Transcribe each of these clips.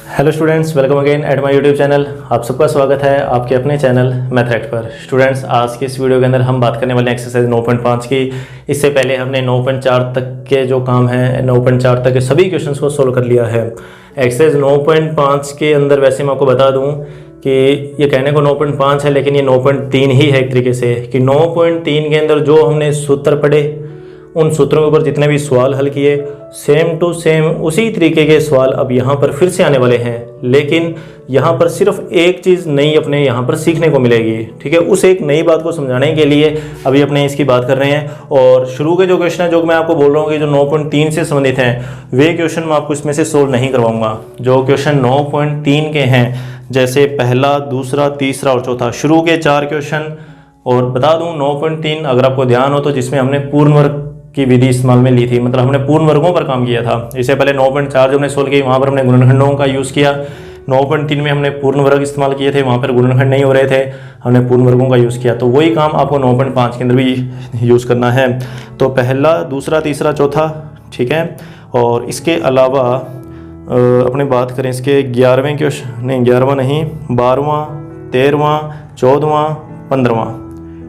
Hello students, welcome again at my YouTube channel. आप सबका स्वागत है आपके अपने चैनल मैथरेक्ट पर। स्टूडेंट्स, आज की इस वीडियो के अंदर हम बात करने वाले हैं एक्सरसाइज 9.5 की। इससे पहले हमने 9.4 तक के जो काम है, 9.4 तक के सभी क्वेश्चंस को सोल्व कर लिया है। एक्सरसाइज 9.5 के अंदर वैसे मैं आपको बता दूं कि ये कहने को 9.5 है, लेकिन ये 9.3 ही है एक तरीके से। कि 9.3 के अंदर जो हमने सूत्र पढ़े, उन सूत्रों के ऊपर जितने भी सवाल हल किए, सेम टू सेम उसी तरीके के सवाल अब यहाँ पर फिर से आने वाले हैं। लेकिन यहाँ पर सिर्फ एक चीज़ नई अपने यहाँ पर सीखने को मिलेगी, ठीक है। उस एक नई बात को समझाने के लिए अभी अपने इसकी बात कर रहे हैं। और शुरू के जो क्वेश्चन है, जो मैं आपको बोल रहा हूँ कि जो 9.3 से संबंधित हैं, वे क्वेश्चन मैं आपको इसमें से सोल्व नहीं करवाऊंगा। जो क्वेश्चन 9.3 के हैं, जैसे पहला, दूसरा, तीसरा और चौथा, शुरू के 4 क्वेश्चन। और बता दूँ 9.3 अगर आपको ध्यान हो तो जिसमें हमने पूर्ण वर्ग की विधि इस्तेमाल में ली थी, मतलब हमने पूर्ण वर्गों पर काम किया था। इससे पहले 9.4 जो हमने सोल्व की, वहाँ पर हमने गुणनखंडों का यूज़ किया। 9.3 में हमने पूर्ण वर्ग इस्तेमाल किए थे, वहाँ पर गुणनखंड नहीं हो रहे थे, हमने पूर्ण वर्गों का यूज़ किया। तो वही काम आपको 9.5 के अंदर भी यूज़ करना है। तो पहला, दूसरा, तीसरा, चौथा, ठीक है। और इसके अलावा अपने बात करें इसके 11वें क्वेश्चन, नहीं 11वां नहीं, 12वां, 13वां, 14वां, 15वां,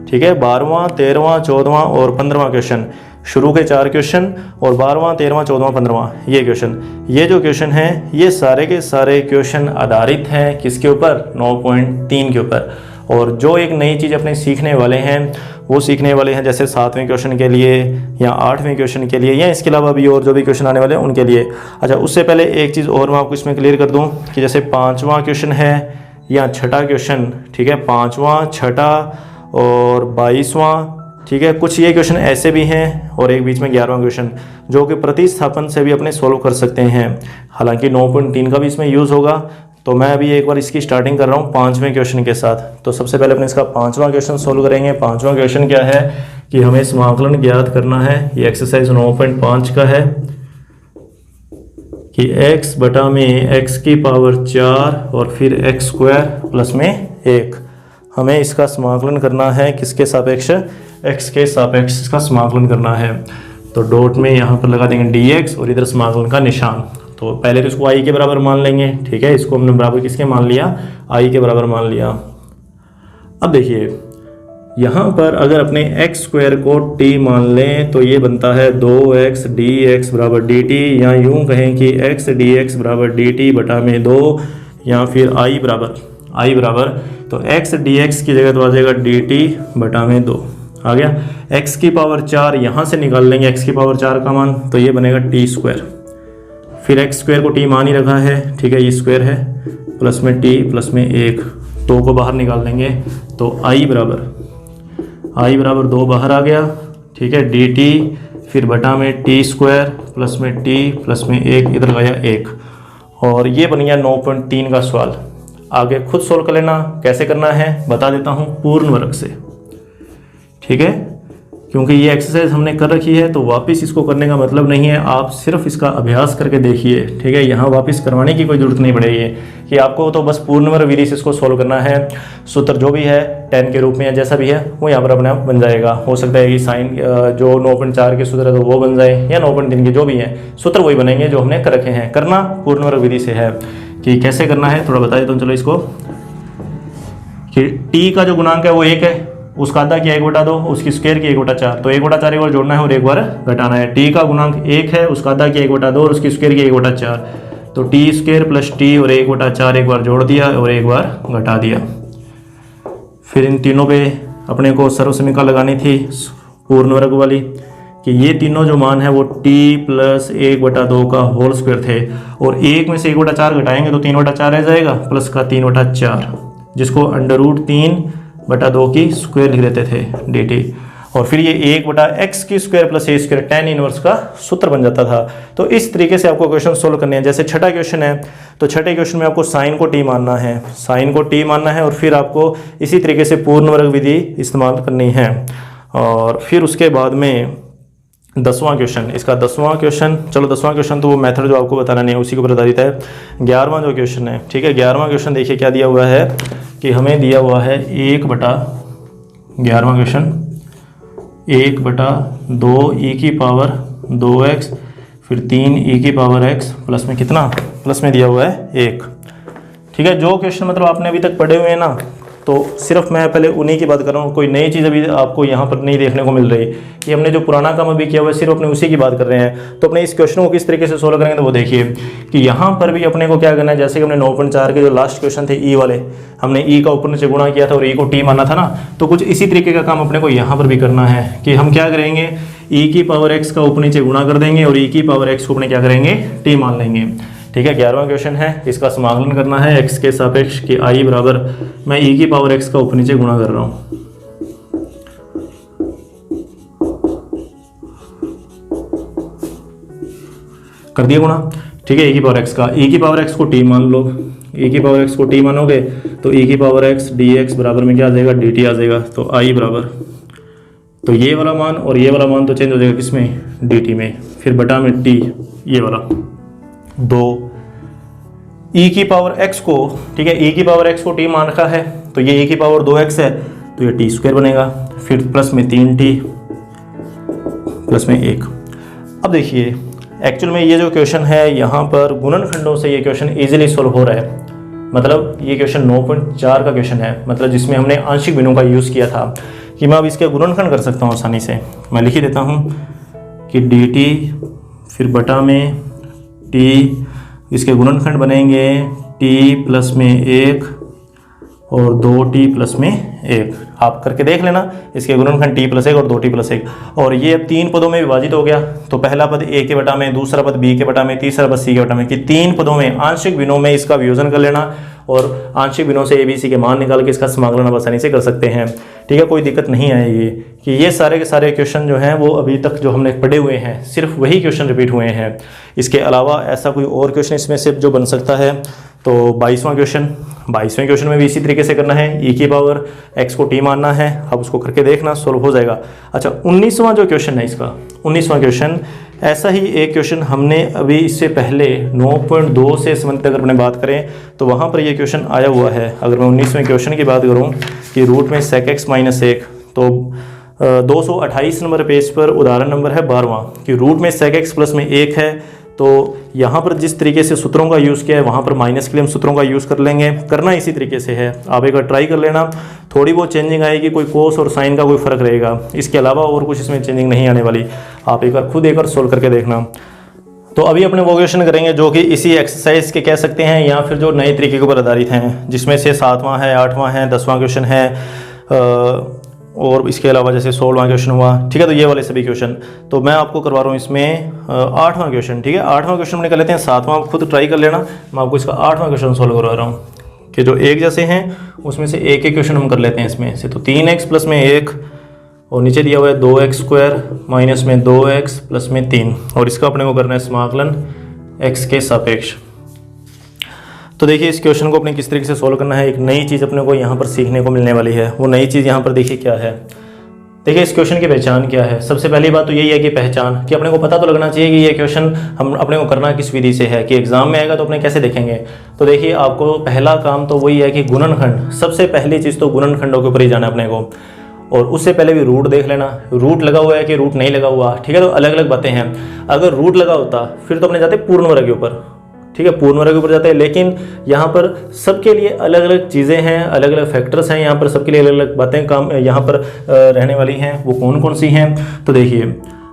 ठीक है। 12वां, 13वां, 14वां और 15वां क्वेश्चन, शुरू के 4 क्वेश्चन और 12वां, 13वां, 14वां, 15वां ये क्वेश्चन। ये जो क्वेश्चन हैं, ये सारे के सारे क्वेश्चन आधारित हैं किसके ऊपर? 9.3 के ऊपर। और जो एक नई चीज़ अपने सीखने वाले हैं, वो सीखने वाले हैं जैसे 7वें क्वेश्चन के लिए या 8वें क्वेश्चन के लिए, या इसके अलावा भी और जो भी क्वेश्चन आने वाले हैं उनके लिए। अच्छा, उससे पहले एक चीज़ और मैं आपको इसमें क्लियर कर दूँ कि जैसे 5वां क्वेश्चन है या 6ठा क्वेश्चन, ठीक है, 5वां, 6ठा और 22वां, ठीक है। कुछ ये क्वेश्चन ऐसे भी हैं और एक बीच में 11वां क्वेश्चन, जो कि प्रतिस्थापन से भी अपने सोल्व कर सकते हैं। हालांकि 9.3 का भी इसमें यूज़ होगा। तो मैं अभी एक बार इसकी स्टार्टिंग कर रहा हूँ 5वें क्वेश्चन के साथ। तो सबसे पहले अपने इसका 5वां क्वेश्चन सोल्व करेंगे। 5वां क्वेश्चन क्या है कि हमें समाकलन ज्ञात करना है। ये एक्सरसाइज 9.5 का है कि x बटा में x की पावर 4 और फिर x स्क्वायर प्लस में 1, हमें इसका समाकलन करना है। किसके सापेक्ष? x के सापेक्ष इसका समाकलन करना है। तो डॉट में यहाँ पर लगा देंगे dx और इधर समाकलन का निशान। तो पहले तो इसको i के बराबर मान लेंगे, ठीक है। इसको हमने बराबर किसके मान लिया? i के बराबर मान लिया। अब देखिए यहाँ पर अगर अपने x स्क्वायर को t मान लें तो ये बनता है 2x dx बराबर dt, या यूँ कहें कि x dx बराबर dt बटा में 2, या फिर i बराबर तो x dx की जगह तो आ जाएगा dt बटा में 2 आ गया। x की पावर 4 यहाँ से निकाल लेंगे, x की पावर 4 का मान, तो ये बनेगा t स्क्वायर। फिर x स्क्वायर को t मान ही रखा है, ठीक है, ये स्क्वायर है, प्लस में t प्लस में 1, 2 को बाहर निकाल देंगे तो i बराबर 2 बाहर आ गया, ठीक है, dt फिर बटा में t स्क्वायर प्लस में t प्लस में 1, इधर गया 1। और ये बन गया 9.3 का सवाल। आगे खुद सोल्व कर लेना। कैसे करना है बता देता हूँ, पूर्ण वर्ग से, ठीक है। क्योंकि ये एक्सरसाइज हमने कर रखी है तो वापस इसको करने का मतलब नहीं है, आप सिर्फ इसका अभ्यास करके देखिए, ठीक है। यहाँ वापस करवाने की कोई ज़रूरत नहीं पड़ेगी कि आपको तो बस पूर्ण वर्ग विधि से इसको सोल्व करना है। सूत्र जो भी है 10 के रूप में या जैसा भी है वो यहाँ पर अपने आप बन जाएगा। हो सकता है कि साइन जो 9.4 के सूत्र है तो वो बन जाए, या 9.3 के जो भी हैं सूत्र वही बनेंगे जो हमने कर रखे हैं। करना पूर्ण वर्ग विधि से है। कि कैसे करना है थोड़ा बता देता हूँ। चलो इसको कि t का जो गुणांक है वो 1 है, उसका आधा किया 1/2, उसकी स्क्वायर की 1/4, तो 1/4 एक बार जोड़ना है और एक बार घटाना है। t का गुणांक 1 है, उसका आधा किया 1/2 और उसकी स्क्वायर की 1/4, तो t स्क्वायर प्लस t और 1/4 एक बार जोड़ दिया और एक बार घटा दिया। फिर इन तीनों पे अपने को सर्वसमीका लगानी थी पूर्ण वर्ग वाली, कि ये तीनों जो मान है वो t प्लस 1/2 का होल स्क्वायर थे, और 1 में से 1/4 घटाएंगे तो 3/4 रह जाएगा, प्लस का 3/4, जिसको √3/2 की स्क्वायर लिख देते थे dt। और फिर ये 1/x की square plus a square tan inverse का सूत्र बन जाता था। तो इस तरीके से आपको क्वेश्चन सोल्व करने हैं। जैसे 6ठा क्वेश्चन है तो 6ठे क्वेश्चन में आपको साइन को t मानना है, और फिर आपको इसी तरीके से पूर्ण वर्ग विधि इस्तेमाल करनी है। और फिर उसके बाद में 10वां क्वेश्चन, इसका 10वां क्वेश्चन, चलो 10वां क्वेश्चन तो वो मेथड जो आपको बताना नहीं है उसी के ऊपर आधारित है। 11वां जो क्वेश्चन है, ठीक है, 11वां क्वेश्चन देखिए क्या दिया हुआ है कि हमें दिया हुआ है 11वां क्वेश्चन 1/2 e की पावर 2x फिर 3e⁻x प्लस में कितना, प्लस में दिया हुआ है 1। ठीक है, जो क्वेश्चन मतलब आपने अभी तक पढ़े हुए हैं ना, तो सिर्फ मैं पहले उन्हीं की बात कर रहा हूँ, कोई नई चीज़ अभी आपको यहाँ पर नहीं देखने को मिल रही कि हमने जो पुराना काम अभी किया हुआ है सिर्फ अपने उसी की बात कर रहे हैं। तो अपने इस क्वेश्चन को किस तरीके से सोल्व करेंगे, तो वो देखिए कि यहाँ पर भी अपने को क्या करना है, जैसे कि हमने 9.4 के जो लास्ट क्वेश्चन थे ई वाले, हमने ई का ऊपर नीचे गुणा किया था और ई को टी माना था ना, तो कुछ इसी तरीके का काम अपने को यहाँ पर भी करना है कि हम क्या करेंगे, e⁻x का ऊपर नीचे गुणा कर देंगे और e⁻x को अपने क्या करेंगे, टी मान लेंगे। ठीक है, 11वां क्वेश्चन है, इसका समाकलन करना है x के सापेक्ष कि i बराबर, मैं e⁻x का ऊपर नीचे गुणा कर रहा हूँ, कर दिया गुणा। ठीक है, e⁻x का, e⁻x को t मान लो, e⁻x को t मानोगे तो e⁻x dx बराबर में क्या आ जाएगा, dt आ जाएगा। तो i बराबर, तो ये वाला मान और ये वाला मान तो चेंज हो जाएगा किसमें, dt में, फिर बटा में t, ये वाला 2 e⁻x को, ठीक है, e⁻x को t मान रखा है तो ये e⁻2x है तो ये t² बनेगा, फिर प्लस में 3t प्लस में 1। अब देखिए एक्चुअल में ये जो क्वेश्चन है यहाँ पर गुणनखंडों से ये क्वेश्चन इजीली सॉल्व हो रहा है। मतलब ये क्वेश्चन 9.4 का क्वेश्चन है, मतलब जिसमें हमने आंशिक भिन्नों का यूज़ किया था कि मैं अब इसके गुणनखंड कर सकता हूँ आसानी से। मैं लिख ही देता हूँ कि dt फिर बटा में t, इसके गुणनखंड बनेंगे t प्लस में 1 और 2t प्लस में 1। आप करके देख लेना, इसके गुणनखंड t प्लस 1 और 2t प्लस 1, और ये अब 3 पदों में विभाजित हो गया। तो पहला पद a के बटा में, दूसरा पद b के बटा में, तीसरा पद c के बटा में, कि 3 पदों में आंशिक भिन्नों में इसका वियोजन कर लेना और आंशिक भिन्नों से ABC के मान निकाल के इसका समाकलन आप आसानी से कर सकते हैं। ठीक है, कोई दिक्कत नहीं आएगी कि ये सारे के सारे क्वेश्चन जो हैं वो अभी तक जो हमने पढ़े हुए हैं सिर्फ वही क्वेश्चन रिपीट हुए हैं। इसके अलावा ऐसा कोई और क्वेश्चन इसमें से जो बन सकता है तो 22वां क्वेश्चन में भी इसी तरीके से करना है, e⁻x को t मानना है। आप उसको करके देखना, सोल्व हो जाएगा। अच्छा, 19वां जो क्वेश्चन है इसका, 19वां क्वेश्चन, ऐसा ही एक क्वेश्चन हमने अभी इससे पहले 9.2 से संबंधित अगर अपने बात करें तो वहाँ पर ये क्वेश्चन आया हुआ है। अगर मैं 19वें क्वेश्चन की बात करूँ कि रूट में sec x - 1, तो 228 नंबर पेज पर उदाहरण नंबर है 12वां कि रूट में sec x प्लस में 1 है। तो यहाँ पर जिस तरीके से सूत्रों का यूज़ किया है वहाँ पर माइनस के लिए हम सूत्रों का यूज़ कर लेंगे। करना इसी तरीके से है, आप एक बार ट्राई कर लेना, थोड़ी बहुत चेंजिंग आएगी, कोई कोस और साइन का कोई फ़र्क रहेगा, इसके अलावा और कुछ इसमें चेंजिंग नहीं आने वाली। आप एक बार खुद एक बार सोल्व करके देखना। तो अभी अपने वो क्वेश्चन करेंगे जो कि इसी एक्सरसाइज के कह सकते हैं या फिर जो नए तरीके के ऊपर आधारित हैं, जिसमें से 7वां है, 8वां है, 10वां क्वेश्चन है और इसके अलावा जैसे 16वां क्वेश्चन हुआ। ठीक है, तो ये वाले सभी क्वेश्चन तो मैं आपको करवा रहा हूँ इसमें 8वां क्वेश्चन। ठीक है, 8वां क्वेश्चन हमने कर लेते हैं, 7वां आप खुद ट्राई कर लेना। मैं आपको इसका 8वां क्वेश्चन सोल्व करवा रहा हूँ कि जो एक जैसे हैं उसमें से एक क्वेश्चन हम कर लेते हैं इसमें से। तो 3x प्लस में 1 और नीचे दिया हुआ है 2x² माइनस में 2x प्लस में 3, और इसका अपने को करना है समाकलन x के सापेक्ष। तो देखिए इस क्वेश्चन को अपने किस तरीके से सोल्व करना है। एक नई चीज़ अपने को यहाँ पर सीखने को मिलने वाली है। वो नई चीज़ यहाँ पर देखिए क्या है। देखिए इस क्वेश्चन की पहचान क्या है। सबसे पहली बात तो यही है कि पहचान, कि अपने को पता तो लगना चाहिए कि ये क्वेश्चन हम अपने को करना किस विधि से है, कि एग्जाम में आएगा तो अपने कैसे देखेंगे। तो देखिए आपको पहला काम तो वही है कि गुणनखंड, सबसे पहली चीज़ तो गुणनखंडों के ऊपर ही जाना अपने को, और उससे पहले भी रूट देख लेना, रूट लगा हुआ है कि रूट नहीं लगा हुआ। ठीक है, तो अलग अलग बातें हैं। अगर रूट लगा होता फिर तो अपने जाते पूर्ण वर्ग के ऊपर। ठीक है, पूर्ण वर्ग के ऊपर जाते हैं, लेकिन यहाँ पर सबके लिए अलग अलग चीज़ें हैं, अलग अलग फैक्टर्स हैं, यहाँ पर सबके लिए अलग अलग बातें काम यहाँ पर रहने वाली हैं। वो कौन कौन सी हैं, तो देखिए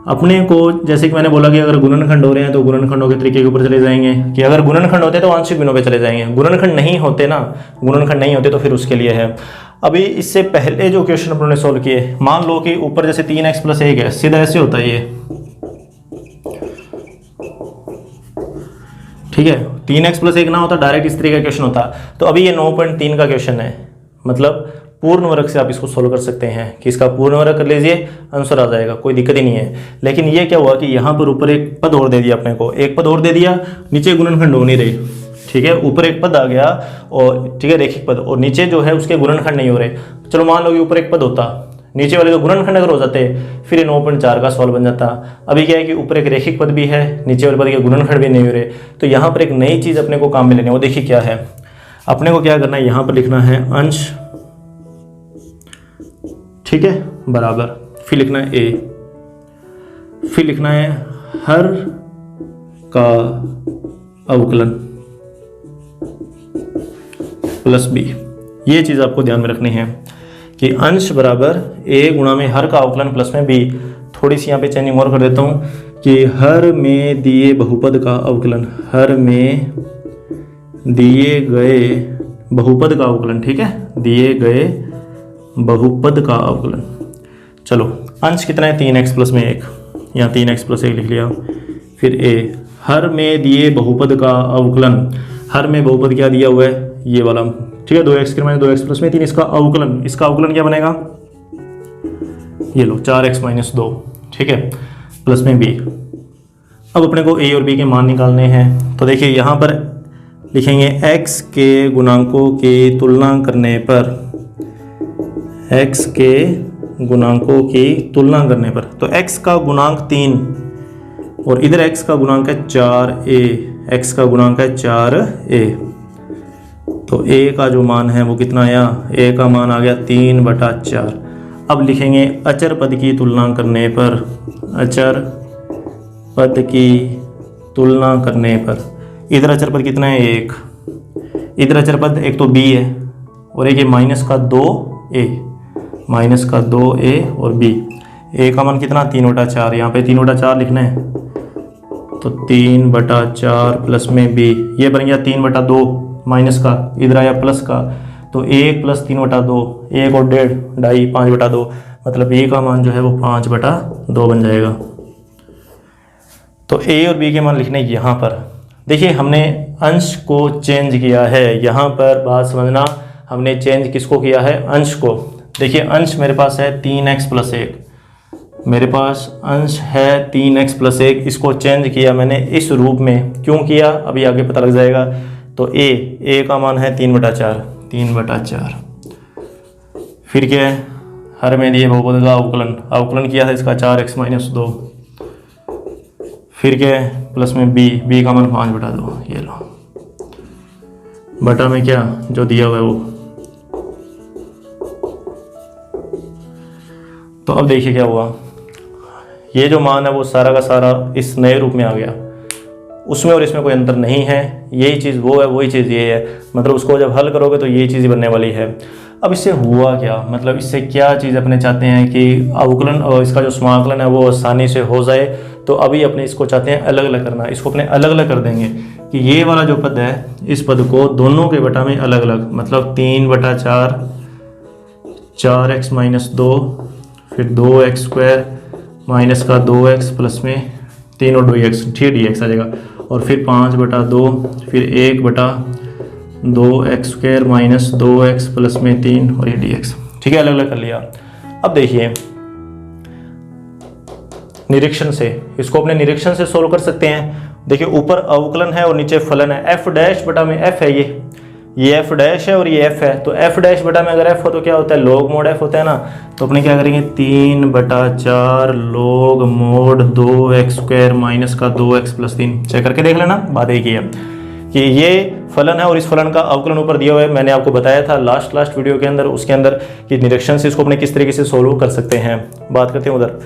अपने को जैसे कि मैंने बोला कि अगर गुणनखंड हो रहे हैं तो गुणनखंडों के तरीके के ऊपर चले जाएंगे, कि अगर गुणनखंड होते तो आंशिक भिन्नों पे चले जाएंगे, गुणनखंड नहीं होते ना, गुणनखंड नहीं होते तो फिर उसके लिए है। अभी इससे पहले जो क्वेश्चन अपने सोल्व किए, मान लो कि ऊपर जैसे 3x प्लस 1 है, सीधा ऐसे होता है ये। ठीक है, 3x प्लस 1 ना होता, डायरेक्ट इस तरीके का क्वेश्चन होता। तो अभी ये 9.3 का क्वेश्चन है, मतलब पूर्ण वर्ग से आप इसको सोल्व कर सकते हैं कि इसका पूर्ण वर्ग कर लीजिए, आंसर आ जाएगा, कोई दिक्कत ही नहीं है। लेकिन ये क्या हुआ कि यहाँ पर ऊपर एक पद और दे दिया अपने को, एक पद और दे दिया, नीचे गुणनखंड हो नहीं रही। ठीक है, ऊपर एक पद आ गया और ठीक है रेखिक पद, और नीचे जो है उसके गुणनखंड नहीं हो रहे। चलो मान लो कि ऊपर एक पद होता, नीचे वाले तो गुणनखंड अगर हो जाते फिर ये 9.4 का सॉल्व बन जाता। अभी क्या है कि ऊपर एक रेखिक पद भी है, नीचे वाले पद के गुणनखंड भी नहीं हो रहे। तो यहाँ पर एक नई चीज़ अपने को काम में लेनी है, वो देखिए क्या है। अपने को क्या करना है, यहाँ पर लिखना है अंश, ठीक है, बराबर, फिर लिखना है a, फिर लिखना है हर का अवकलन प्लस बी। ये चीज़ आपको ध्यान में रखनी है कि अंश बराबर a गुणा में हर का अवकलन प्लस में b। थोड़ी सी यहाँ पे चेंजिंग और कर देता हूँ कि हर में दिए बहुपद का अवकलन, हर में दिए गए बहुपद का अवकलन, ठीक है, दिए गए बहुपद का अवकलन। चलो अंश कितना है 3x प्लस में 1, यहाँ 3x प्लस 1 लिख लिया। फिर a हर में दिए बहुपद का अवकलन, हर में बहुपद क्या दिया हुआ है ये वाला, ठीक है, 2x माइनस 2x प्लस में 3, इसका अवकलन क्या बनेगा, ये लो 4x माइनस 2, ठीक है, प्लस में b। अब अपने को a और b के मान निकालने हैं, तो देखिए यहाँ पर लिखेंगे x के गुणांकों की तुलना करने पर, x के गुणांकों की तुलना करने पर, तो x का गुणांक 3 और इधर x का गुणांक है 4a, x का गुणांक है 4a, तो a का जो मान है वो कितना आया, a का मान आ गया 3/4। अब लिखेंगे अचर पद की तुलना करने पर, अचर पद की तुलना करने पर, इधर अचर पद कितना है 1, इधर अचर पद एक तो b है और एक है माइनस का 2a, माइनस का 2a और b। a का मान कितना 3/4, यहाँ पे 3/4 लिखना है, तो 3/4 प्लस में b, ये बन गया 3/2 माइनस का, इधर आया प्लस का, तो 1 प्लस 3/2, 1 और 1.5, 5/2, मतलब a का मान जो है वो 5/2 बन जाएगा। तो a और b के मान लिखने यहाँ पर। देखिए हमने अंश को चेंज किया है, यहाँ पर बात समझना, हमने चेंज किसको किया है, अंश को। देखिए अंश मेरे पास है 3x प्लस 1, मेरे पास अंश है 3x प्लस 1, इसको चेंज किया मैंने इस रूप में, क्यों किया अभी आगे पता लग जाएगा। तो a का मान है 3/4, फिर क्या है, हर में दिए बहुपद का अवकलन किया है इसका 4x माइनस 2, फिर क्या है प्लस में b का मान 5/2, ये लो, बटा में क्या जो दिया हुआ है वो। तो अब देखिए क्या हुआ, ये जो मान है वो सारा का सारा इस नए रूप में आ गया, उसमें और इसमें कोई अंतर नहीं है, यही चीज़ वो है वही चीज़ ये है, मतलब उसको जब हल करोगे तो यही चीज़ बनने वाली है। अब इससे हुआ क्या, मतलब इससे क्या चीज़ अपने चाहते हैं कि अवकलन और इसका जो समाकलन है वो आसानी से हो जाए, तो अभी अपने इसको चाहते हैं अलग अलग करना, इसको अपने अलग अलग कर देंगे कि ये वाला जो पद है इस पद को दोनों के बटा में अलग अलग, मतलब 3/4, 4x माइनस 2, फिर 2x स्क्वायर माइनस का 2x प्लस में 3 और 2x, ठीक dx आ जाएगा, और फिर 5/2, फिर 1/2x square minus 2x plus में 3 और ये dx, ठीक है, अलग अलग कर लिया। अब देखिए निरीक्षण से, इसको अपने निरीक्षण से सोल्व कर सकते हैं। देखिए ऊपर अवकलन है और नीचे फलन है, f डैश बटा में f है, ये f डैश है और ये f है, तो f डैश बटा में अगर f हो तो क्या होता है, log mod f होता है ना, तो अपने क्या करेंगे 3/4 log mod 2x square minus का 2x प्लस 3, चेक करके देख लेना, बात एक ही है कि ये फलन है और इस फलन का अवकलन ऊपर दिया हुआ है। मैंने आपको बताया था लास्ट वीडियो के अंदर, उसके अंदर कि निरीक्षण से इसको अपने किस तरीके से सोल्व कर सकते हैं। बात करते हैं उधर,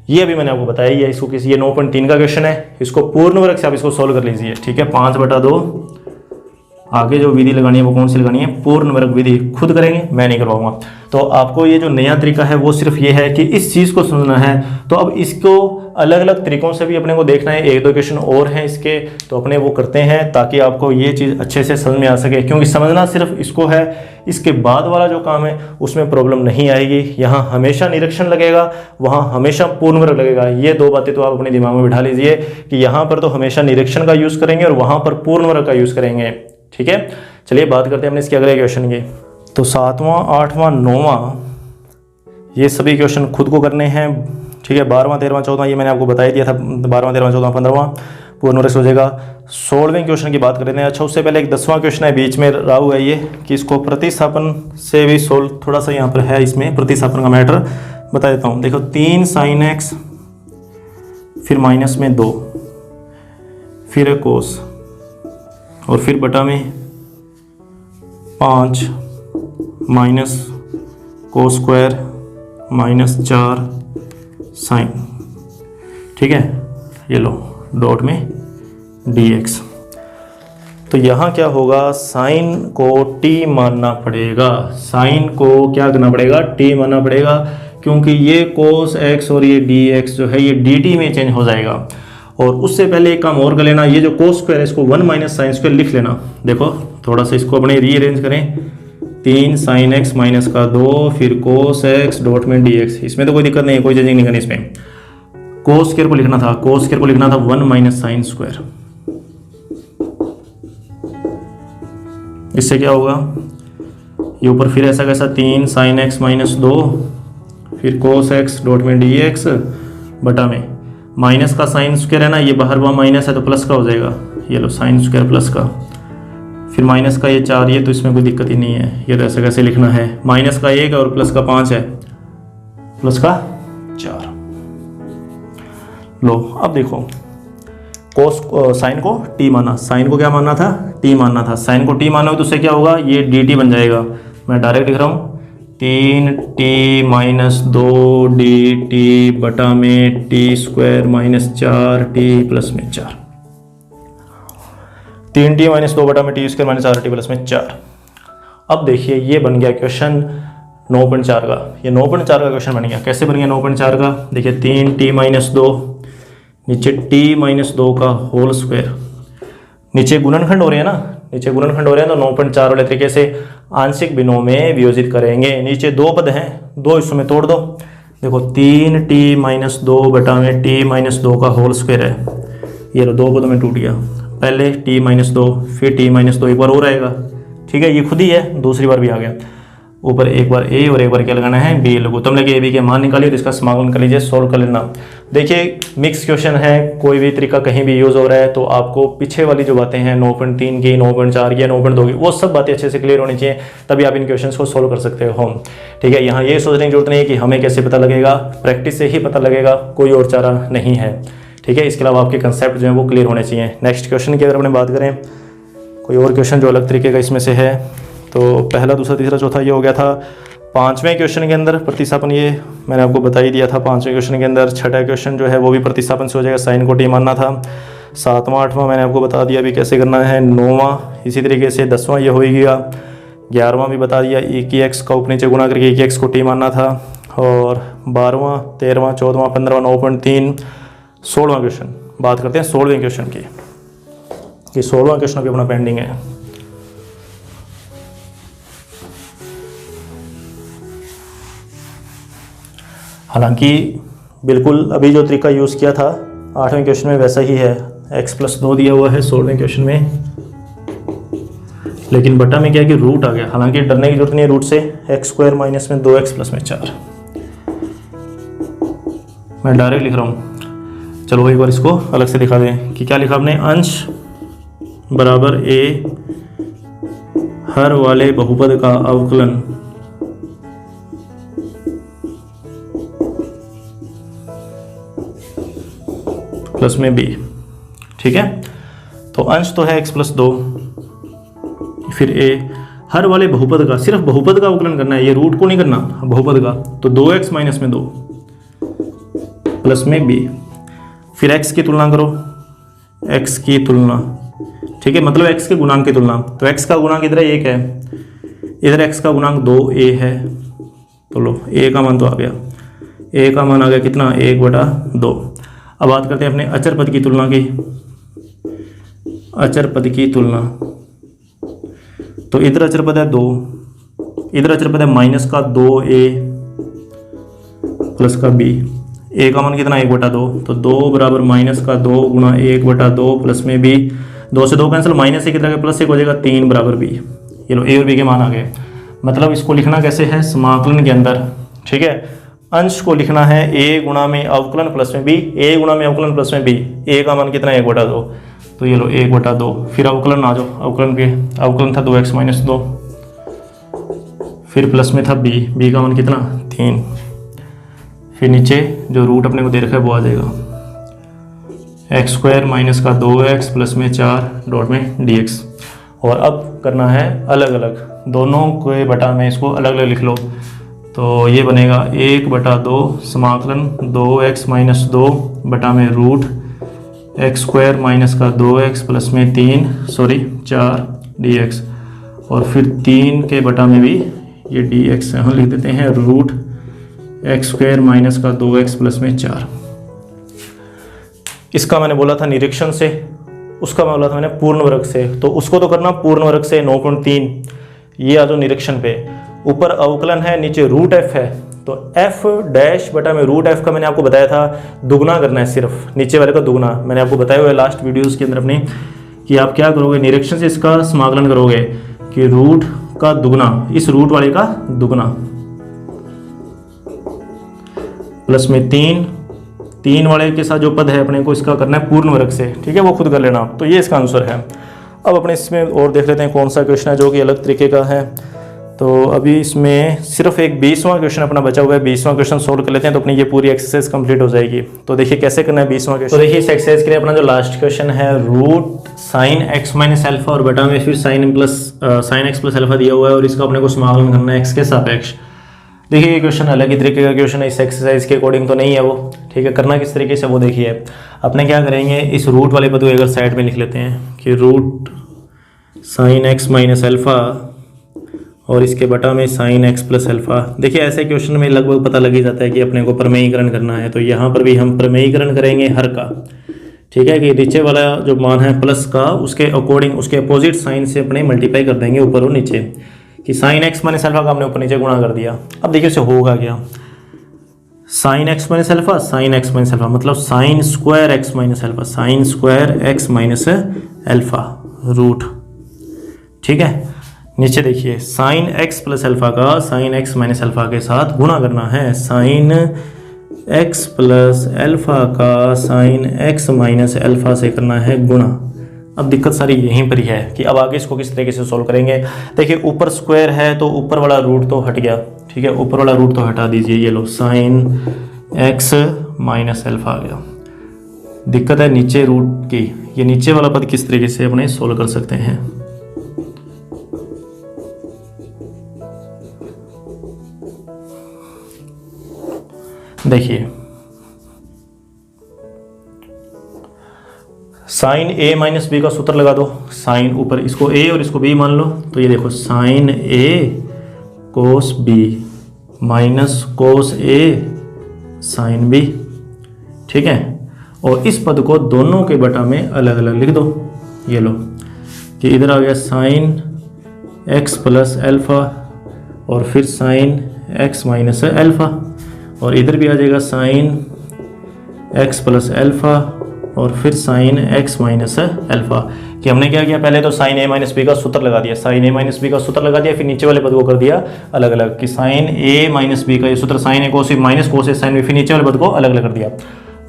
ये अभी मैंने आपको बताया ही है, इसको किसी, ये 9.3 का क्वेश्चन है, इसको पूर्ण वर्ग से आप इसको सोल्व कर लीजिए, ठीक है। 5/2, आगे जो विधि लगानी है वो कौन सी लगानी है, पूर्ण वर्ग विधि, खुद करेंगे, मैं नहीं करवाऊंगा। तो आपको ये जो नया तरीका है वो सिर्फ ये है कि इस चीज़ को समझना है, तो अब इसको अलग अलग तरीकों से भी अपने को देखना है, 1-2 क्वेश्चन और हैं इसके, तो अपने वो करते हैं ताकि आपको ये चीज़ अच्छे से समझ में आ सके, क्योंकि समझना सिर्फ इसको है, इसके बाद वाला जो काम है उसमें प्रॉब्लम नहीं आएगी। यहाँ हमेशा निरीक्षण लगेगा, वहाँ हमेशा पूर्ण वर्ग लगेगा, ये 2 बातें तो आप अपने दिमाग में बिठा लीजिए कि यहाँ पर तो हमेशा निरीक्षण का यूज़ करेंगे और वहाँ पर पूर्ण वर्ग का यूज़ करेंगे, ठीक है। चलिए बात करते हैं हमने इसके अगले क्वेश्चन की। तो 7वां, 8वां, 9वां ये सभी क्वेश्चन खुद को करने हैं, ठीक है। 12वां, 13वां, 14वां ये मैंने आपको बता ही दिया था, 12वां, 13वां, 14वां, 15वां पूर्ण वर्ग हो जाएगा। 16वें क्वेश्चन की बात कर लेते हैं। अच्छा उससे पहले एक 10वां क्वेश्चन है बीच में रहा हुआ है ये, कि इसको प्रतिस्थापन से भी सोल्व, थोड़ा सा यहाँ पर है इसमें प्रतिस्थापन का मैटर, बता देता हूँ। देखो 3 sin x, फिर माइनस में 2, फिर कोस, और फिर बटा में 5 minus cos square minus 4 sine, ठीक है। ये लो डॉट में dx। तो यहाँ क्या होगा, साइन को t मानना पड़ेगा, साइन को क्या करना पड़ेगा, t मानना पड़ेगा, क्योंकि ये cos x और ये dx जो है ये dt में चेंज हो जाएगा। और उससे पहले एक काम और कर लेना, ये जो cos स्क्वायर है इसको 1 माइनस साइन स्क्वायर लिख लेना। देखो थोड़ा सा इसको अपने रीअरेंज करें, 3 साइन x माइनस का 2 फिर cos x डॉट में dx। इसमें तो कोई दिक्कत नहीं है, कोई चेंजिंग नहीं करनी इसमें। cos स्क्वायर को लिखना था, cos स्क्वायर को लिखना था 1 माइनस साइन स्क्वायर। इससे क्या होगा, ये ऊपर फिर ऐसा कैसा 3 साइन x माइनस 2 फिर cos x डॉट में dx बटा में माइनस का साइन स्क्वायर है ना, ये बाहर वहाँ माइनस है तो प्लस का हो जाएगा, ये लो साइन स्क्वायर प्लस का, फिर माइनस का ये 4, ये तो इसमें कोई दिक्कत ही नहीं है, ये तो ऐसा कैसे लिखना है, माइनस का 1 और प्लस का 5 है, प्लस का 4। लो अब देखो, कोस साइन को t माना, साइन को क्या मानना था, t मानना था, साइन को t माना हो तो उससे क्या होगा, ये dt बन जाएगा। मैं डायरेक्ट लिख रहा हूँ 3t माइनस 2 dt बटा में t square minus 4t plus में 4, 3t माइनस 2 बटा में t square minus 4t plus में 4। अब देखिए ये बन गया क्वेश्चन 9.4 का, ये 9.4 का क्वेश्चन बन गया। कैसे बन गया 9.4 का, देखिए 3t माइनस 2 नीचे t माइनस 2 का होल स्क्वायर, नीचे गुणनखंड हो रहे हैं ना, नीचे गुणनखंड हो रहे हैं तो 9.4 वाले तरीके से आंशिक भिन्नों में वियोजित करेंगे। नीचे 2 पद हैं, 2 हिस्सों में तोड़ दो। देखो 3t माइनस 2 बटा में t माइनस 2 का होल स्क्वायर है, ये 2 पदों में टूट गया, पहले t माइनस 2 फिर t माइनस 2 एक बार और आएगा, ठीक है, ये खुद ही है, दूसरी बार भी आ गया। ऊपर एक बार a और एक बार क्या लगाना है b, लघुत्तम लेके ab के मान निकालिए तो इसका समाकलन कर लीजिए, सोल्व कर लेना। देखिए मिक्स क्वेश्चन है, कोई भी तरीका कहीं भी यूज़ हो रहा है तो आपको पीछे वाली जो बातें हैं 9.3 की, 9.4 की या 9.2 की, वो सब बातें अच्छे से क्लियर होनी चाहिए, तभी आप इन क्वेश्चन को सोल्व कर सकते हो। ठीक है, यहाँ ये सोचने की जरूरत नहीं है कि हमें कैसे पता लगेगा, प्रैक्टिस से ही पता लगेगा, कोई और चारा नहीं है। ठीक है, इसके अलावा आपके कंसेप्ट जो है वो क्लियर होने चाहिए। नेक्स्ट क्वेश्चन की अगर अपने बात करें, कोई और क्वेश्चन जो अलग तरीके का इसमें से है, तो पहला दूसरा तीसरा चौथा ये हो गया था। 5वें क्वेश्चन के अंदर प्रतिस्थापन, ये मैंने आपको बता ही दिया था। 5वें क्वेश्चन के अंदर 6ठा क्वेश्चन जो है वो भी प्रतिस्थापन से हो जाएगा, साइन को t मानना था। 7वां 8वां मैंने आपको बता दिया अभी कैसे करना है। 9वां इसी तरीके से, 10वां ये हो ही गया। 11वां भी बता दिया, e की x का ऊपर नीचे गुणा करके e की x को t मानना था। और 12वां 13वां 14वां 15वां 9.3 16वां क्वेश्चन। बात करते हैं 16वें क्वेश्चन की, कि 16वां क्वेश्चन भी अपना पेंडिंग है। हालांकि बिल्कुल अभी जो तरीका यूज़ किया था 8वें क्वेश्चन में वैसा ही है, x + 2 दिया हुआ है 16वें क्वेश्चन में, लेकिन बटा में क्या है कि रूट आ गया। हालांकि डरने की जरूरत नहीं है रूट से, x² माइनस में 2x प्लस में 4। मैं डायरेक्ट लिख रहा हूँ, चलो एक बार इसको अलग से दिखा दें कि क्या लिखा आपने। अंश बराबर a हर वाले बहुपद का अवकलन प्लस में b। ठीक है, तो अंश तो है x + 2, फिर a हर वाले बहुपद का, सिर्फ बहुपद का अवकलन करना है, ये रूट को नहीं करना, बहुपद का। तो 2x माइनस में 2 प्लस में b, फिर x की तुलना करो, x की तुलना, ठीक है, मतलब x के गुणांक की तुलना। तो x का गुणांक इधर 1 है, इधर x का गुणांक 2a है, तो लो a का मान तो आ गया, a का मान आ गया कितना, 1/2। अब बात करते हैं अपने अचर पद की तुलना की। अचर पद की तुलना, तो इधर अचर पद है 2, इधर अचर पद है माइनस का 2a प्लस का b। a का मान कितना, 1/2, तो 2 बराबर माइनस का 2 गुणा 1/2 प्लस में b। 2 से 2 कैंसिल, माइनस 1 कितना प्लस 1 हो जाएगा, 3 बराबर b। ये लो a और b के मान आ गए। मतलब इसको लिखना कैसे है, समाकलन के अंदर। ठीक है, अंश को लिखना है a गुणा में अवकलन प्लस में b, a गुणा में अवकलन प्लस में b। a का मान कितना, 1/2, तो ये लो 1/2। फिर अवकलन आ जाओ, अवकलन पे अवकलन था 2x माइनस 2, फिर प्लस में था b का मान कितना, 3। फिर नीचे जो रूट अपने को दे रखा है वो आ जाएगा, x² माइनस का 2x प्लस में 4 डॉट में dx। और अब करना है अलग अलग, दोनों के बटा में इसको अलग अलग लिख लो। तो ये बनेगा 1/2 समाकलन 2x माइनस 2 बटा में रूट एक्स स्क्वायर माइनस का 2x प्लस में 4 dx और फिर 3 के बटा में भी ये dx हम लिख देते हैं रूट एक्स स्क्वायर माइनस का 2x प्लस में 4। इसका मैंने बोला था निरीक्षण से, उसका मैं बोला था मैंने पूर्ण वर्ग से, तो उसको तो करना पूर्ण वर्ग से 9.3, ये आ जाओ निरीक्षण पे। ऊपर अवकलन है, नीचे रूट एफ है, तो एफ डैश बटा में रूट एफ का मैंने आपको बताया था दुगना करना है, सिर्फ नीचे वाले का दुगना। मैंने आपको बताया हुआ है लास्ट वीडियोस के अंदर अपनी कि आप क्या करोगे, निरीक्षण से इसका समाकलन करोगे कि रूट का दुगना, इस रूट वाले का दुगना प्लस में 3 वाले के साथ जो पद है अपने को इसका करना है पूर्ण वर्ग से, ठीक है, वो खुद कर लेना आप। तो ये इसका आंसर है। अब अपने इसमें और देख लेते हैं कौन सा क्वेश्चन है जो कि अलग तरीके का है। तो अभी इसमें सिर्फ एक 20वां क्वेश्चन अपना बचा हुआ है, 20वां क्वेश्चन सोल्व कर लेते हैं तो अपनी ये पूरी एक्सरसाइज कंप्लीट हो जाएगी। तो देखिए कैसे करना है 20वां क्वेश्चन। तो देखिए इस एक्सरसाइज के लिए अपना जो लास्ट क्वेश्चन है root sine x minus alpha और बटा में फिर साइन एक्स प्लस एल्फा दिया हुआ है और इसका अपने को समाकलन करना है एक्स के सापेक्ष। देखिए ये क्वेश्चन अलग ही तरीके का क्वेश्चन है, इस एक्सरसाइज के अकॉर्डिंग तो नहीं है वो, ठीक है। करना किस तरीके से वो देखिए। अपने क्या करेंगे, इस रूट वाले पद को अगर साइड में लिख लेते हैं कि root sine x minus alpha और इसके बटा में साइन एक्स प्लस एल्फा। देखिए ऐसे क्वेश्चन में लगभग पता लग ही जाता है कि अपने को प्रमेयीकरण करना है, तो यहाँ पर भी हम प्रमेयीकरण करेंगे हर का, ठीक है, कि नीचे वाला जो मान है प्लस का उसके अकॉर्डिंग उसके अपोजिट साइन से अपने मल्टीप्लाई कर देंगे ऊपर और नीचे, कि साइन एक्स माइनस एल्फा का हमने ऊपर नीचे गुणा कर दिया। अब देखिए उसे होगा क्या, sine x minus alpha, sine x minus alpha मतलब sine square X minus alpha, sine square X minus alpha root, ठीक है। नीचे देखिए साइन एक्स प्लस एल्फा का साइन एक्स माइनस एल्फा के साथ गुणा करना है, साइन एक्स प्लस एल्फा का साइन एक्स माइनस एल्फा से करना है गुणा। अब दिक्कत सारी यहीं पर ही है कि अब आगे इसको किस तरीके से सोल्व करेंगे। देखिए ऊपर स्क्वायर है तो ऊपर वाला रूट तो हट गया, ठीक है, ऊपर वाला रूट तो हटा दीजिए, ये लो साइन एक्स माइनस एल्फा आ गया। दिक्कत है नीचे रूट की, ये नीचे वाला पद किस तरीके से अपने सोल्व कर सकते हैं। देखिए साइन ए माइनस बी का सूत्र लगा दो, साइन ऊपर इसको ए और इसको बी मान लो, तो ये देखो साइन ए कोस बी माइनस कोस ए साइन बी, ठीक है। और इस पद को दोनों के बटा में अलग अलग लिख दो, ये लो कि इधर आ गया साइन एक्स प्लस एल्फा और फिर साइन एक्स माइनस एल्फा, और इधर भी आ जाएगा साइन एक्स प्लस एल्फा और फिर साइन एक्स माइनस एल्फा। कि हमने क्या किया, पहले तो साइन ए माइनस बी का सूत्र लगा दिया, साइन ए माइनस बी का सूत्र लगा दिया, फिर नीचे वाले पद को कर दिया अलग अलग, कि साइन ए माइनस बी का ये सूत्र साइन ए कोस माइनस कोस ए साइन बी, फिर नीचे वाले पद को अलग अलग कर दिया।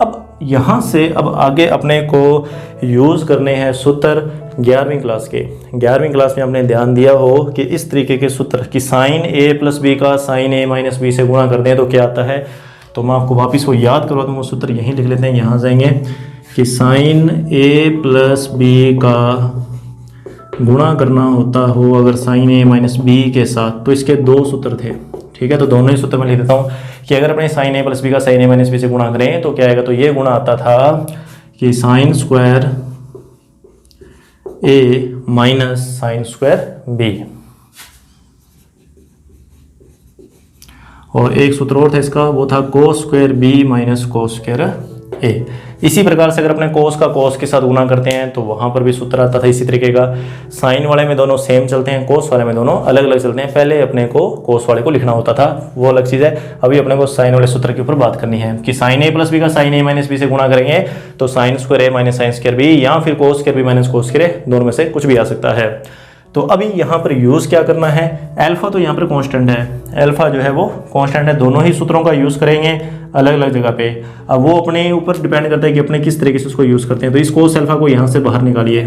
अब यहाँ से अब आगे अपने को यूज़ करने हैं सूत्र 11वीं क्लास के। 11वीं क्लास में हमने ध्यान दिया हो कि इस तरीके के सूत्र कि साइन ए प्लस बी का साइन ए माइनस बी से गुणा कर दें तो क्या आता है। तो मैं आपको वापस वो याद करवा दूँ, वो सूत्र यहीं लिख लेते हैं, यहाँ जाएंगे कि साइन ए प्लस बी का गुणा करना होता हो अगर साइन ए माइनस बी के साथ, तो इसके दो सूत्र थे, ठीक है। तो दोनों ही सूत्र मैं लिख देता हूँ कि अगर अपने साइन ए प्लस बी का साइन ए माइनस बी से गुणा करें तो क्या आएगा, तो ये गुणा आता था कि sine square A minus sine square B, और एक सूत्र और था इसका, वो था cos square B minus cos square A. इसी प्रकार से अगर अपने कोस का कोस के साथ गुणा करते हैं तो वहां पर भी सूत्र आता था इसी तरीके का। साइन वाले में दोनों सेम चलते हैं, कोस वाले में दोनों अलग अलग चलते हैं। पहले अपने को कोस वाले को लिखना होता था, वो अलग चीज़ है। अभी अपने को साइन वाले सूत्र के ऊपर बात करनी है कि साइन ए प्लस बी का साइन ए माइनस बी से गुणा करेंगे तो sine square A minus sine square B, या फिर cos square B minus cos square A, दोनों में से कुछ भी आ सकता है। तो अभी यहाँ पर यूज़ क्या करना है, अल्फा तो यहाँ पर कांस्टेंट है, अल्फा जो है वो कांस्टेंट है, दोनों ही सूत्रों का यूज़ करेंगे अलग अलग जगह पे। अब वो अपने ऊपर डिपेंड करता है कि अपने किस तरीके से उसको यूज़ करते हैं। तो इस कोस अल्फा को यहाँ से बाहर निकालिए,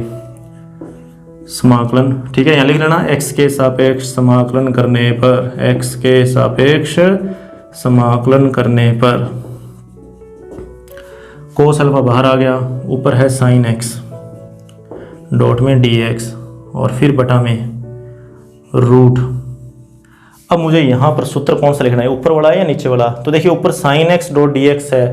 समाकलन, ठीक है, यहाँ लिख लेना x के सापेक्ष समाकलन करने पर, x के सापेक्ष समाकलन करने पर कोस अल्फा बाहर आ गया, ऊपर है साइन x डॉट में dx और फिर बटा में रूट। अब मुझे यहाँ पर सूत्र कौन सा लिखना है, ऊपर वाला या नीचे वाला। तो देखिए ऊपर sign x dot d x है,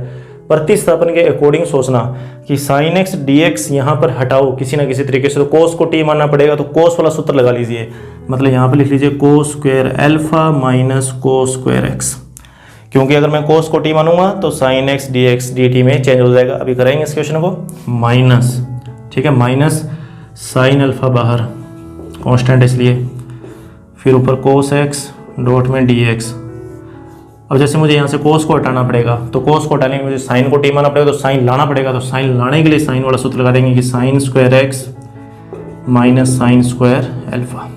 प्रतिस्थापन के अकॉर्डिंग सोचना कि साइन एक्स डी एक्स यहाँ पर हटाओ किसी ना किसी तरीके से, तो कोस को टी मानना पड़ेगा, तो कोस वाला सूत्र लगा लीजिए। मतलब यहाँ पर लिख लीजिए कोस square alpha minus cos square x, क्योंकि अगर मैं कोस को टी मानूंगा तो sign x d x D T में चेंज हो जाएगा। अभी करेंगे इस क्वेश्चन को माइनस, ठीक है, माइनस साइन अल्फा बाहर कांस्टेंट इसलिए, फिर ऊपर कोस एक्स डॉट में डी एक्स। अब जैसे मुझे यहाँ से कोस को हटाना पड़ेगा, तो कोस को हटाने के मुझे साइन को टी मानना पड़ेगा, तो साइन लाना पड़ेगा, तो साइन लाने के लिए साइन वाला सूत्र लगा देंगे कि sine square X minus sine square alpha.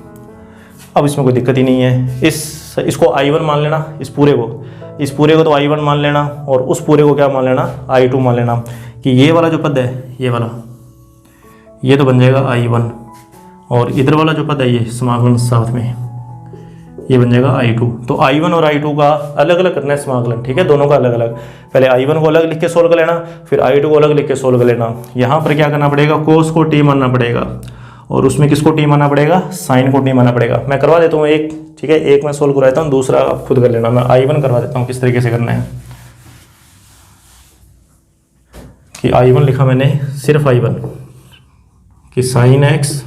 अब इसमें कोई दिक्कत ही नहीं है, इसको I1 मान लेना, इस पूरे को तो I1 मान लेना, और उस पूरे को क्या मान लेना, I2 मान लेना, कि ये वाला जो पद है, ये वाला, ये तो बन जाएगा I1, और इधर वाला जो पद है ये समाकलन साथ में, ये बन जाएगा I2। तो I1 और I2 का अलग अलग करना है समाकलन, ठीक है, दोनों का अलग अलग। पहले I1 को अलग लिख के सोल्व कर लेना, फिर I2 को अलग लिख के सोल्व कर लेना। यहाँ पर क्या करना पड़ेगा, कोस को टी मानना पड़ेगा, और उसमें किसको टी मानना पड़ेगा, साइन को टी मानना पड़ेगा। मैं करवा देता हूँ एक, ठीक है, एक मैं सोल्व करवाता हूँ, दूसरा आप खुद कर लेना। मैं I1 करवा देता हूँ किस तरीके से करना है, कि I1 लिखा मैंने सिर्फ I1 कि sine x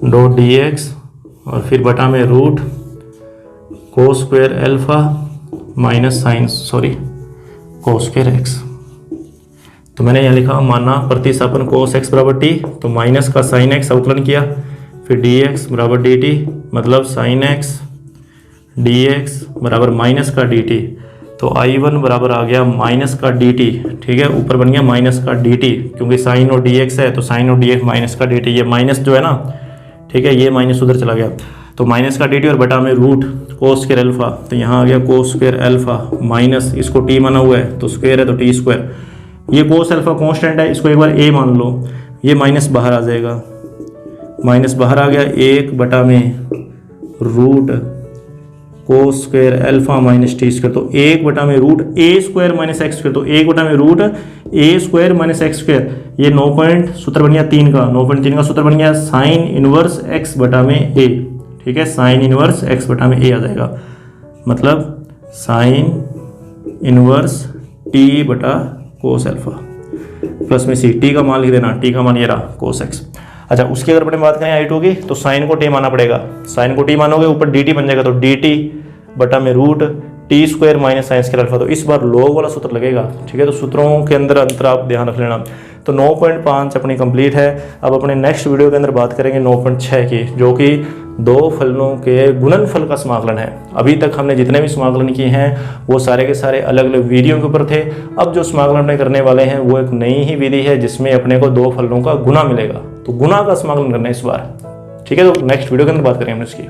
dot d x और फिर बटा में root cos square alpha minus sine cos square x. तो मैंने यहाँ लिखा माना प्रतिस्थापन कोस एक्स बराबर टी, तो माइनस का साइन एक्स अवकलन किया, फिर डी एक्स बराबर डी टी, मतलब साइन एक्स डी एक्स बराबर माइनस का डी टी। तो I1 बराबर आ गया माइनस का डी टी, ठीक है, ऊपर बन गया माइनस का डी टी, क्योंकि साइन और डी एक्स है, तो साइन और डी एक्स माइनस का डी टी, ये माइनस जो है ना, ठीक है, ये माइनस उधर चला गया, तो माइनस का डी टी और बटा में रूट कोस स्क्वायर अल्फा, तो यहाँ आ गया कोस स्क्वायर अल्फा माइनस, इसको टी माना हुआ है तो स्क्वायर है तो टी स्क्वायर, ये कोस अल्फा कांस्टेंट है, इसको एक बार ए मान लो, ये माइनस बाहर आ जाएगा, माइनस बाहर आ गया, 1 बटा में root cos square alpha minus t square, तो 1 बटा में root a square minus x square, तो 1 बटा में root a square minus x square, ये 9 पॉइंट सूत्र बन गया 3 का, 9.3 का सूत्र बन गया साइन इनवर्स एक्स बटा में ए, ठीक है, साइन इनवर्स एक्स बटा में ए आ जाएगा, मतलब साइन इनवर्स टी बटा कोस अल्फा प्लस में सी, टी का मान लिख देना, टी का मान ये रहा कोस एक्स। अच्छा, उसकी अगर अपने बात करें I2 की, तो साइन को टी मानना पड़ेगा, साइन को टी मानोगे ऊपर डी टी बन जाएगा, तो डी टी बटा में root t square minus sine square alpha, तो इस बार लॉग वाला सूत्र लगेगा, ठीक है, तो सूत्रों के अंदर अंतर आप ध्यान रख लेना। तो 9.5 अपनी कंप्लीट है। अब अपने नेक्स्ट वीडियो के अंदर बात करेंगे 9.6 की, जो कि दो फलनों के गुणनफल का समाकलन है। अभी तक हमने जितने भी समाकलन किए हैं वो सारे के सारे अलग अलग विधियों के ऊपर थे। अब जो समाकलन अपने करने वाले हैं वो एक नई ही विधि है जिसमें अपने को दो फलनों का गुना मिलेगा, तो गुना का समाकलन करना है इस बार, ठीक है। तो नेक्स्ट वीडियो के अंदर बात करेंगे हम इसकी।